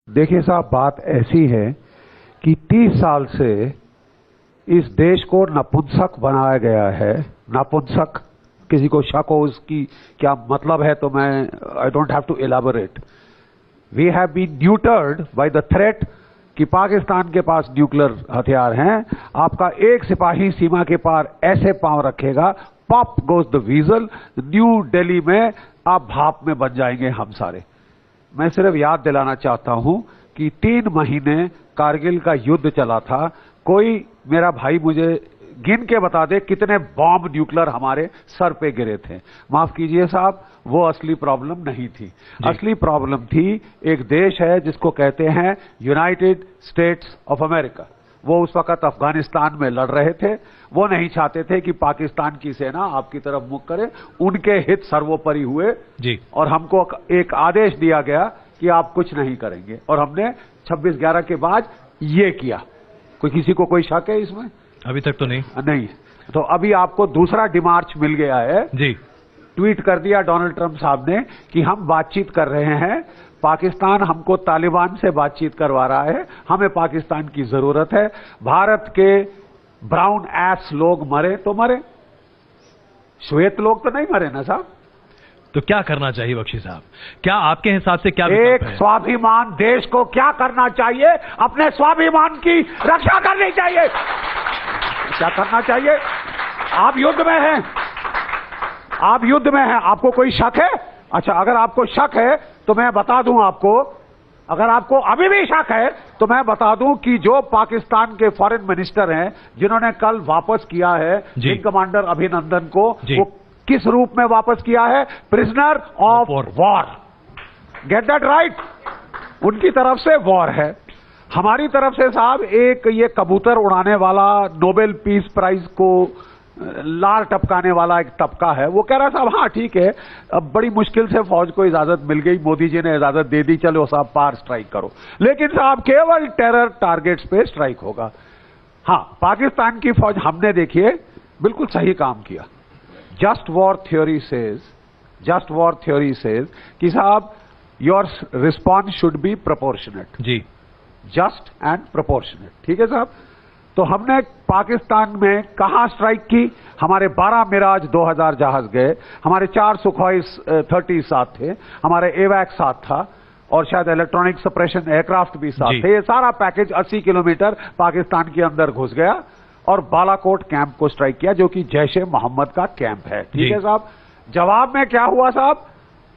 देखिए साहब, बात ऐसी है कि 30 साल से इस देश को नपुंसक बनाया गया है। नपुंसक, किसी को शक हो उसकी क्या मतलब है तो मैं I don't have to elaborate. We have been neutered by the threat कि पाकिस्तान के पास न्यूक्लियर हथियार हैं। आपका एक सिपाही सीमा के पार ऐसे पांव रखेगा, pop goes the वीजल, new Delhi में आप भाप में बन जाएंगे हम सारे। मैं सिर्फ याद दिलाना चाहता हूं कि 3 महीने कारगिल का युद्ध चला था। कोई मेरा भाई मुझे गिन के बता दे कितने बॉम्ब न्यूक्लियर हमारे सर पे गिरे थे। माफ कीजिए साहब, वो असली प्रॉब्लम नहीं थी। असली प्रॉब्लम थी, एक देश है जिसको कहते हैं यूनाइटेड स्टेट्स ऑफ अमेरिका। वो उस वक्त अफगानिस्तान में लड़ रहे थे। वो नहीं चाहते थे कि पाकिस्तान की सेना आपकी तरफ मुख करे। उनके हित सर्वोपरि हुए जी। और हमको एक आदेश दिया गया कि आप कुछ नहीं करेंगे, और हमने 26/11 के बाद ये किया। किसी को कोई शक है इसमें? अभी तक तो नहीं। तो अभी आपको दूसरा डिमार्च मिल गया है जी। ट्वीट कर दिया डोनाल्ड ट्रंप साहब ने कि हम बातचीत कर रहे हैं, पाकिस्तान हमको तालिबान से बातचीत करवा रहा है, हमें पाकिस्तान की जरूरत है। भारत के ब्राउन एस लोग मरे तो मरे, श्वेत लोग तो नहीं मरे ना साहब। तो क्या करना चाहिए बख्शी साहब? क्या आपके हिसाब से क्या एक स्वाभिमान देश को क्या करना चाहिए? अपने स्वाभिमान की रक्षा करनी चाहिए। क्या करना चाहिए? आप युद्ध में हैं, आप युद्ध में हैं। आपको कोई शक है? अच्छा, अगर आपको शक है तो मैं बता दूं आपको, अगर आपको अभी भी शक है तो मैं बता दूं कि जो पाकिस्तान के फॉरेन मिनिस्टर हैं जिन्होंने कल वापस किया है विंग कमांडर अभिनंदन को, वो किस रूप में वापस किया है? Prisoner of war. Get that right? उनकी तरफ से वॉर है, हमारी तरफ से साहब एक ये कबूतर उड़ाने वाला, नोबेल पीस प्राइज को लार टपकाने वाला एक तबका है। वो कह रहा साहब हाँ ठीक है, अब बड़ी मुश्किल से फौज को इजाजत मिल गई, मोदी जी ने इजाजत दे दी, चलो साहब पार स्ट्राइक करो। लेकिन साहब केवल टेरर टारगेट्स पे स्ट्राइक होगा। हाँ, पाकिस्तान की फौज हमने देखिए बिल्कुल सही काम किया। जस्ट वॉर थ्योरी सेज कि साहब your response should be proportionate जी, जस्ट एंड प्रोपोर्शनेट। ठीक है साहब? तो हमने पाकिस्तान में कहां स्ट्राइक की? हमारे 12 मिराज 2000 जहाज गए, हमारे 4 सुखोई 30 साथ थे, हमारे एवैक साथ था, और शायद इलेक्ट्रॉनिक सप्रेशन एयरक्राफ्ट भी साथ थे। ये सारा पैकेज 80 किलोमीटर पाकिस्तान के अंदर घुस गया और बालाकोट कैंप को स्ट्राइक किया, जो कि जैश ए मोहम्मद का कैंप है। ठीक है साहब? जवाब में क्या हुआ साहब?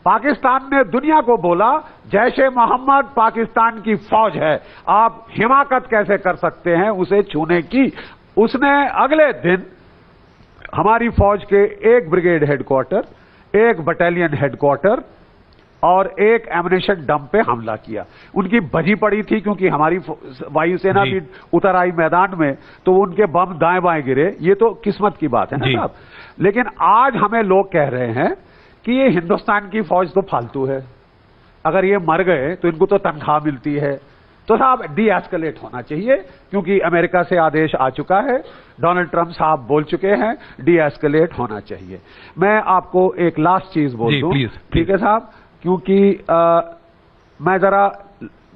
पाकिस्तान ने दुनिया को बोला जैश ए मोहम्मद पाकिस्तान की फौज है, आप हिमाकत कैसे कर सकते हैं उसे छूने की। उसने अगले दिन हमारी फौज के 1 ब्रिगेड हेडक्वार्टर, 1 बटालियन हेडक्वार्टर और 1 एमुनेशन डंप पे हमला किया। उनकी बजी पड़ी थी क्योंकि हमारी वायुसेना भी उतर आई मैदान में, तो उनके बम दाएं बाएं गिरे। ये तो किस्मत की बात है ना साहब। लेकिन आज हमें लोग कह रहे हैं कि ये हिंदुस्तान की फौज तो फालतू है, अगर ये मर गए तो इनको तो तनख्वाह मिलती है। तो साहब डी एस्केलेट होना चाहिए, क्योंकि अमेरिका से आदेश आ चुका है, डोनाल्ड ट्रंप साहब बोल चुके हैं डी एस्केलेट होना चाहिए। मैं आपको एक लास्ट चीज बोल दूं, ठीक है साहब? क्योंकि मैं जरा,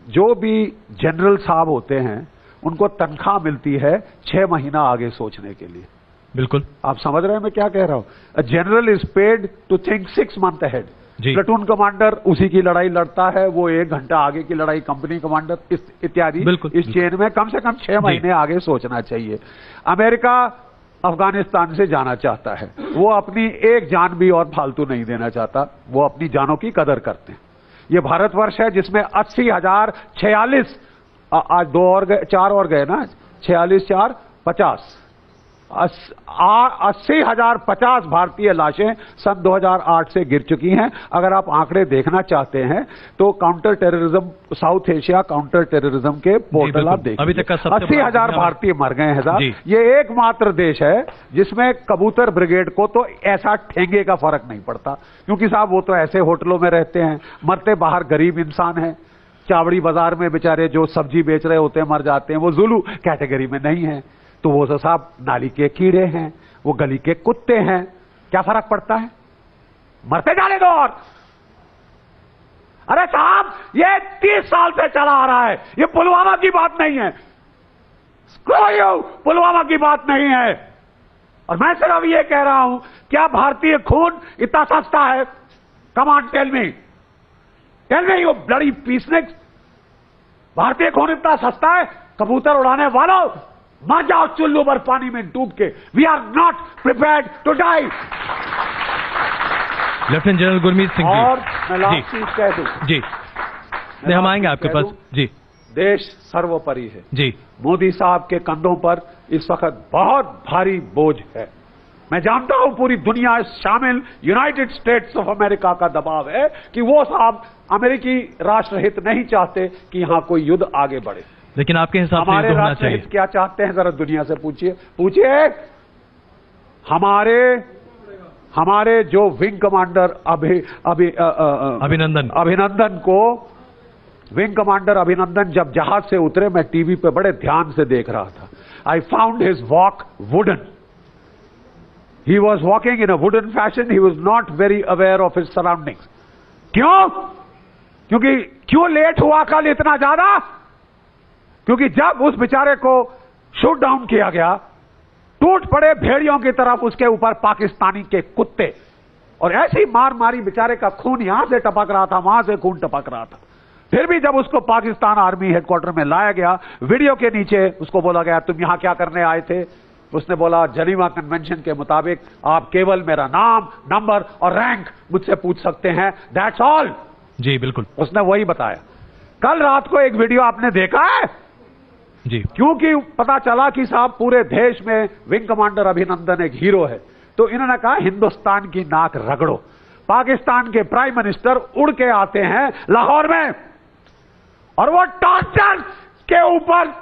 जो भी जनरल साहब होते हैं उनको तनख्वाह मिलती है 6 महीना आगे सोचने के लिए। बिल्कुल, आप समझ रहे हैं मैं क्या कह रहा हूं? General is paid to think 6 month ahead. Platoon commander उसी की लड़ाई लड़ता है, वो 1 घंटा आगे की लड़ाई, कंपनी कमांडर इत्यादि। इस चेन में कम से कम 6 महीने आगे सोचना चाहिए। अमेरिका अफगानिस्तान से जाना चाहता है, वो अपनी एक जान भी और फालतू नहीं देना चाहता, वो अपनी जानों की कदर करते हैं। ये भारतवर्ष है जिसमें 80,046, आज 2 और गए, 4 और गए ना, 46 4 50, 80,050 भारतीय लाशें सन 2008 से गिर चुकी हैं। अगर आप आंकड़े देखना चाहते हैं तो counter terrorism, south Asia counter terrorism के पोर्टल आप देखिए, अभी तक 80,000 भारतीय मर गए हैं साहब। ये एकमात्र देश है जिसमें कबूतर ब्रिगेड को तो ऐसा ठेंगे का फर्क नहीं पड़ता, क्योंकि साहब वो तो ऐसे होटलों में रहते हैं, मरते बाहर गरीब इंसान हैं। चावड़ी बाजार में बेचारे जो सब्जी बेच रहे होते हैं मर जाते हैं, वो जुलू कैटेगरी में नहीं है। तो वो तो साहब नाली के कीड़े हैं, वो गली के कुत्ते हैं, क्या फर्क पड़ता है? मरते जाने दो। और अरे साहब, ये 30 साल से चला आ रहा है, ये पुलवामा की बात नहीं है। पुलवामा की बात नहीं है। और मैं सिर्फ ये कह रहा हूं, क्या भारतीय खून इतना सस्ता है? Come on tell me you bloody peacenik, भारतीय खून इतना सस्ता है? कबूतर उड़ाने वालों, मर जाओ चुल्लू पर पानी में डूब के। We are not prepared to die. Lieutenant general Gurmeet Singh ji, और मैं लास्ट चीज कह दूं जी, नहीं हम आएंगे आपके पास जी। देश सर्वोपरि है जी। मोदी साहब के कंधों पर इस वक्त बहुत भारी बोझ है। मैं जानता हूं पूरी दुनिया शामिल यूनाइटेड स्टेट्स ऑफ अमेरिका का दबाव है कि वो साहब अमेरिकी राष्ट्रहित नहीं चाहते कि यहां कोई युद्ध आगे बढ़े। लेकिन आपके हिसाब से हमारे युद्ध होना राष्ट्रहित चाहिए। क्या चाहते हैं? जरा दुनिया से पूछिए। हमारे जो विंग कमांडर अभिनंदन को, विंग कमांडर अभिनंदन जब जहाज से उतरे, मैं टीवी पे बड़े ध्यान से देख रहा था। I found his walk wooden. He was walking in a wooden fashion. He was not very aware of his surroundings. क्यों लेट हुआ कल इतना ज्यादा? क्योंकि जब उस बेचारे को शूट डाउन किया गया, टूट पड़े भेड़ियों की तरफ उसके ऊपर पाकिस्तानी के कुत्ते, और ऐसी मार मारी, बेचारे का खून यहां से टपक रहा था, वहां से खून टपक रहा था। फिर भी जब उसको पाकिस्तान आर्मी हेडक्वार्टर में लाया गया, वीडियो के नीचे उसको बोला गया, तुम यहां क्या करने आए थे? उसने बोला, जनीवा कन्वेंशन के मुताबिक आप केवल मेरा नाम, नंबर और रैंक मुझसे पूछ सकते हैं, दैट्स ऑल। जी बिल्कुल, उसने वही बताया। कल रात को एक वीडियो आपने देखा है जी, क्योंकि पता चला कि साहब पूरे देश में विंग कमांडर अभिनंदन एक हीरो है, तो इन्होंने कहा हिंदुस्तान की नाक रगड़ो। पाकिस्तान के प्राइम मिनिस्टर उड़ के आते हैं लाहौर में, और वो टॉर्चर के ऊपर,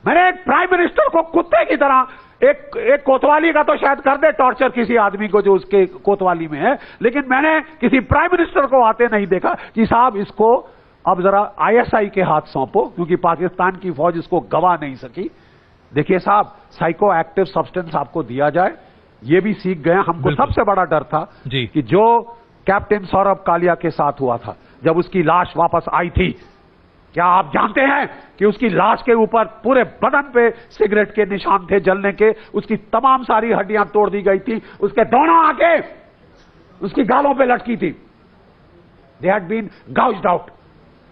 मैंने एक प्राइम मिनिस्टर को कुत्ते की तरह, एक कोतवाली का तो शायद कर दे टॉर्चर किसी आदमी को जो उसके कोतवाली में है, लेकिन मैंने किसी प्राइम मिनिस्टर को आते नहीं देखा कि साहब इसको अब जरा आईएसआई के हाथ सौंपो, क्योंकि पाकिस्तान की फौज इसको गवा नहीं सकी। देखिए साहब, साइको एक्टिव सब्सटेंस आपको दिया जाए, ये भी सीख गए। हमको सबसे बड़ा डर था कि जो कैप्टन सौरभ कालिया के साथ हुआ था, जब उसकी लाश वापस आई थी, क्या आप जानते हैं कि उसकी लाश के ऊपर पूरे बदन पे सिगरेट के निशान थे जलने के, उसकी तमाम सारी हड्डियां तोड़ दी गई थी, उसके दोनों आंखें उसकी गालों पे लटकी थी। They had been gouged out.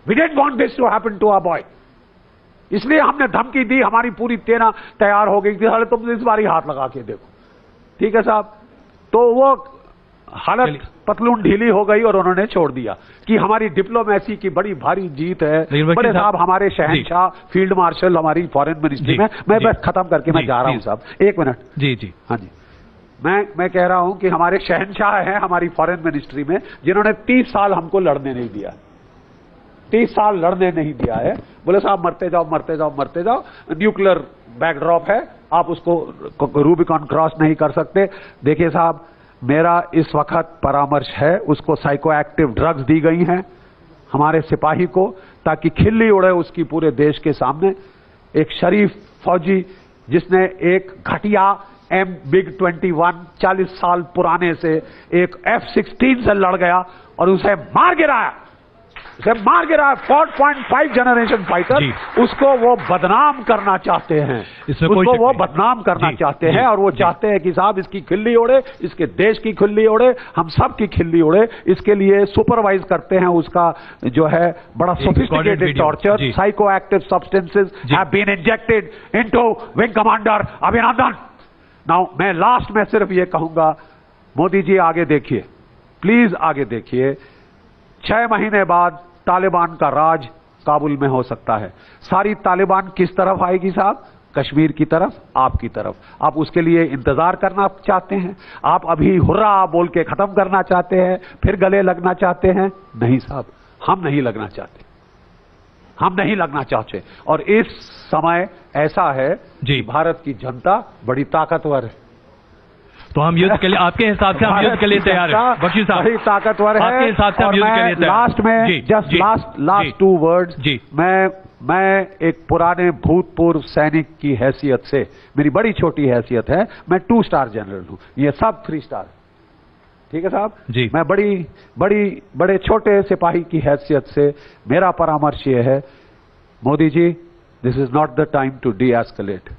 We didn't want this to happen to our boy. इसलिए हमने धमकी दी, हमारी पूरी सेना तैयार हो गई थी, अरे तुम इस बार ही हाथ लगा के देखो। ठीक है साहब, तो वो हालत पतलून ढीली हो गई और उन्होंने छोड़ दिया कि हमारी डिप्लोमेसी की बड़ी भारी जीत है। बड़े साहब, हमारे शहंशाह, फील्ड मार्शल, हमारी फॉरेन मिनिस्ट्री में, मैं बस खत्म करके मैं जा रहा हूं साहब, एक मिनट। जी हाँ जी, मैं कह रहा हूं कि हमारे शहंशाह हैं हमारी फॉरेन मिनिस्ट्री में, जिन्होंने 30 साल हमको लड़ने नहीं दिया, 30 साल लड़ने नहीं दिया है। बोले साहब मरते जाओ मरते जाओ मरते जाओ, न्यूक्लियर बैकड्रॉप है, आप उसको रूबिकॉन क्रॉस नहीं कर सकते। देखिए साहब, मेरा इस वक्त परामर्श है, उसको साइको एक्टिव ड्रग्स दी गई हैं हमारे सिपाही को, ताकि खिल्ली उड़े उसकी पूरे देश के सामने। एक शरीफ फौजी जिसने एक घटिया MiG-21 40 साल पुराने से एक F-16 से लड़ गया और उसे मार गिराया, 4.5 जनरेशन फाइटर, उसको वो बदनाम करना चाहते हैं, उसको वो बदनाम करना चाहते हैं, और वो चाहते हैं कि साहब इसकी खिल्ली उड़े, इसके देश की खिल्ली उड़े, हम सब की खिल्ली उड़े। इसके लिए सुपरवाइज करते हैं उसका जो है बड़ा sophisticated torture. Psycho active substances have been injected into wing commander Abhinandan. Now मैं लास्ट में सिर्फ ये कहूंगा, मोदी जी आगे देखिए, प्लीज आगे देखिए। 6 महीने बाद तालिबान का राज काबुल में हो सकता है। सारी तालिबान किस तरफ आएगी साहब? कश्मीर की तरफ, आपकी तरफ। आप उसके लिए इंतजार करना चाहते हैं? आप अभी हुर्रा बोल के खत्म करना चाहते हैं, फिर गले लगना चाहते हैं? नहीं साहब, हम नहीं लगना चाहते, हम नहीं लगना चाहते। और इस समय ऐसा है जी, भारत की जनता बड़ी ताकतवर है, तो हम युद्ध के लिए, आपके हिसाब से हम युद्ध के लिए तैयार हैं बख्शी साहब? बड़ी ताकतवर है, आपके हिसाब से हम युद्ध के लिए तैयार। लास्ट में जस्ट लास्ट 2 वर्ड्स, मैं एक पुराने भूतपूर्व सैनिक की हैसियत से, मेरी बड़ी छोटी हैसियत है, मैं 2 स्टार जनरल हूं, ये सब 3 स्टार। ठीक है साहब जी। मैं बड़े छोटे सिपाही की हैसियत से मेरा परामर्श ये है, Modi ji, this is not the time to deescalate.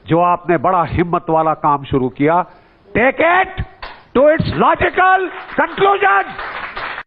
जो आपने बड़ा हिम्मत वाला काम शुरू किया, take it to its logical conclusion.